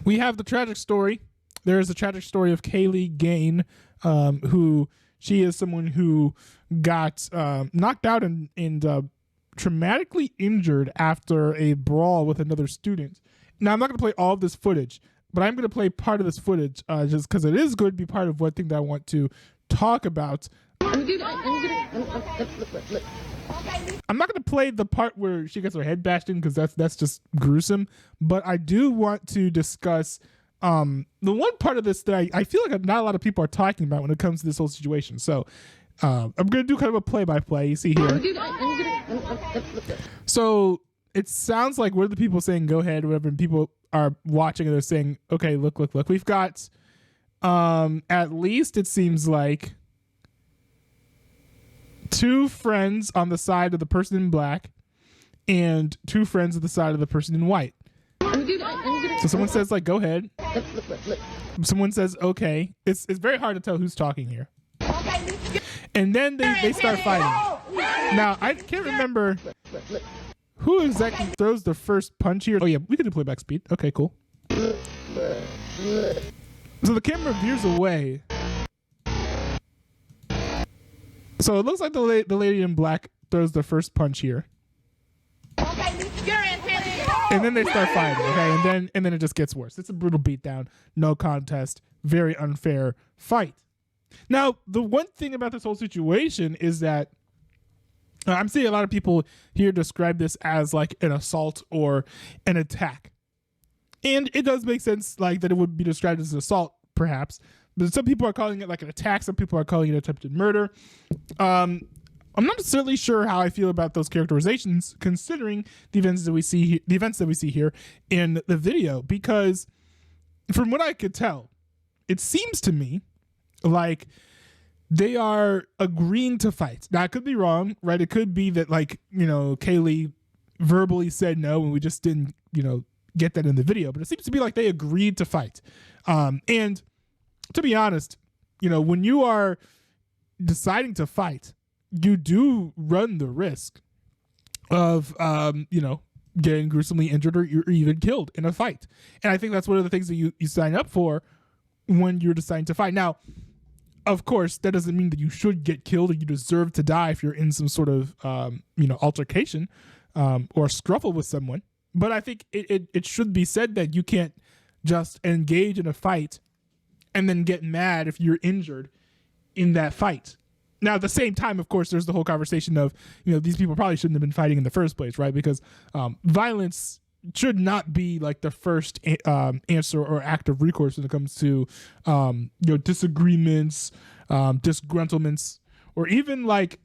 we have the tragic story. There is a tragic story of Kaylee Gain, who she is someone who got knocked out and traumatically injured after a brawl with another student. Now, I'm not going to play all of this footage, but I'm going to play part of this footage just because it is going to be part of one thing that I want to talk about. I'm not going to play the part where she gets her head bashed in because that's just gruesome, but I do want to discuss the one part of this that I feel like not a lot of people are talking about when it comes to this whole situation. So I'm going to do kind of a play-by-play. You see here. So it sounds like we're the people saying go ahead or whatever, and people are watching and they're saying, okay, look. We've got at least it seems like 2 friends on the side of the person in black and 2 friends on the side of the person in white. So someone says like, go ahead. Someone says, okay. It's very hard to tell who's talking here. And then they start fighting. Now, I can't remember who exactly throws the first punch here. Oh yeah, we can do playback speed. Okay, cool. So the camera veers away. So it looks like the lady in black throws the first punch here. And then they start fighting, okay? And then it just gets worse. It's a brutal beatdown, no contest, very unfair fight. Now, the one thing about this whole situation is that I'm seeing a lot of people here describe this as like an assault or an attack. And it does make sense like that it would be described as an assault, perhaps. But some people are calling it like an attack. Some people are calling it attempted murder. I'm not necessarily sure how I feel about those characterizations, considering the events that we see here in the video, because from what I could tell, it seems to me like they are agreeing to fight. Now, I could be wrong, right? It could be that, like, Kaylee verbally said no, and we just didn't, get that in the video. But it seems to be like they agreed to fight. And to be honest, when you are deciding to fight, you do run the risk of, getting gruesomely injured or even killed in a fight. And I think that's one of the things that you sign up for when you're deciding to fight. Now, of course, that doesn't mean that you should get killed or you deserve to die if you're in some sort of, altercation or scuffle with someone. But I think it should be said that you can't just engage in a fight and then get mad if you're injured in that fight. Now, at the same time, of course, there's the whole conversation of, these people probably shouldn't have been fighting in the first place, right? Because violence should not be like the first answer or act of recourse when it comes to, disagreements, disgruntlements, or even like,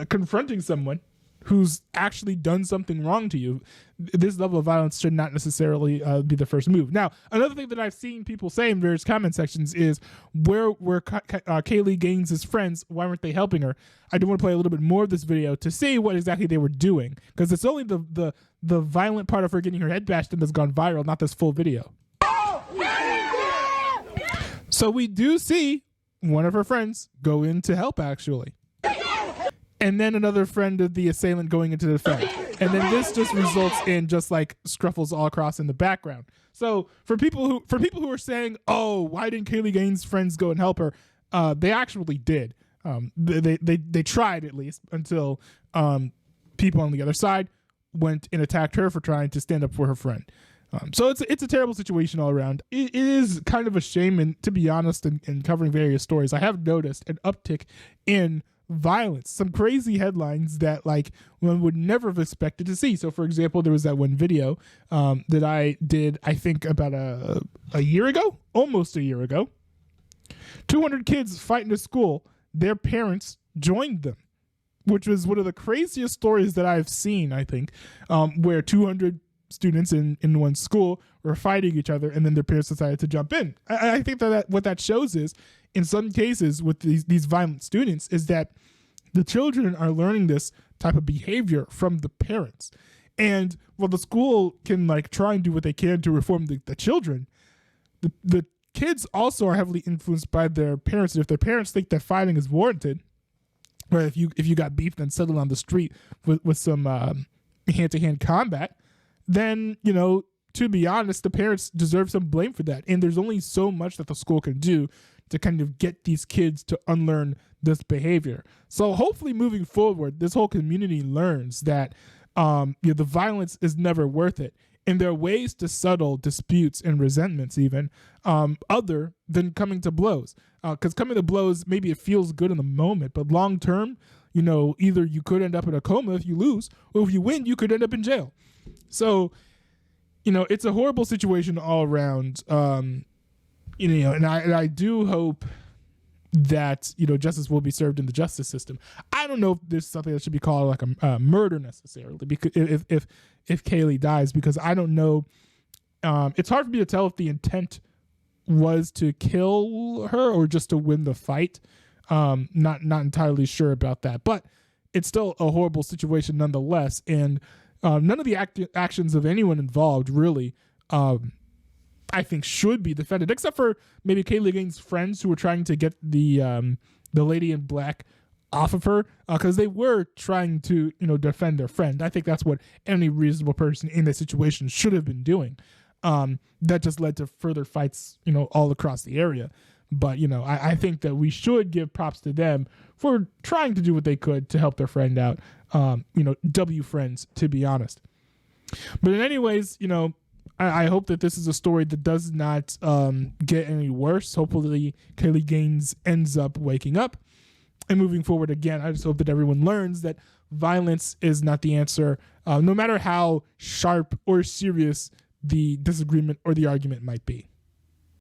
confronting someone who's actually done something wrong to you. This level of violence should not necessarily be the first move. Now, another thing that I've seen people say in various comment sections is where Kaylee Gaines' his friends, why weren't they helping her? I do want to play a little bit more of this video to see what exactly they were doing, because it's only the violent part of her getting her head bashed in that's gone viral, not this full video. So we do see one of her friends go in to help, actually. And then another friend of the assailant going into the defense. And then this just results in just like scruffles all across in the background. So for people who are saying, oh, why didn't Kaylee Gaines' friends go and help her? They actually did. They tried, at least, until people on the other side went and attacked her for trying to stand up for her friend. So it's a terrible situation all around. It is kind of a shame, and to be honest, in covering various stories, I have noticed an uptick in violence, some crazy headlines that like one would never have expected to see. So for example, there was that one video that I did, I think about a year ago, almost a year ago. 200 kids fight in a school. Their parents joined them, which was one of the craziest stories that I've seen, I think, where 200 students in one school were fighting each other and then their parents decided to jump in. I think that what that shows is, in some cases with these violent students, is that the children are learning this type of behavior from the parents. And while the school can like try and do what they can to reform the children, the kids also are heavily influenced by their parents. And if their parents think that fighting is warranted, or if you got beef, then settle on the street with some hand-to-hand combat, then, to be honest, the parents deserve some blame for that. And there's only so much that the school can do to kind of get these kids to unlearn this behavior. So hopefully moving forward, this whole community learns that the violence is never worth it. And there are ways to settle disputes and resentments even other than coming to blows. Because coming to blows, maybe it feels good in the moment, but long term, either you could end up in a coma if you lose, or if you win, you could end up in jail. So, it's a horrible situation all around. And I do hope that justice will be served in the justice system. I don't know if this is something that should be called like a murder necessarily, because if Kaylee dies, because I don't know. It's hard for me to tell if the intent was to kill her or just to win the fight. Not entirely sure about that, but it's still a horrible situation nonetheless. And none of the actions of anyone involved really, I think, should be defended, except for maybe Kaylee Gaines' friends who were trying to get the lady in black off of her, because they were trying to defend their friend. I think that's what any reasonable person in that situation should have been doing. That just led to further fights all across the area. But I think that we should give props to them for trying to do what they could to help their friend out. W friends, to be honest. But in anyways, I hope that this is a story that does not get any worse. Hopefully Kaylee Gaines ends up waking up and moving forward again. I just hope that everyone learns that violence is not the answer, no matter how sharp or serious the disagreement or the argument might be.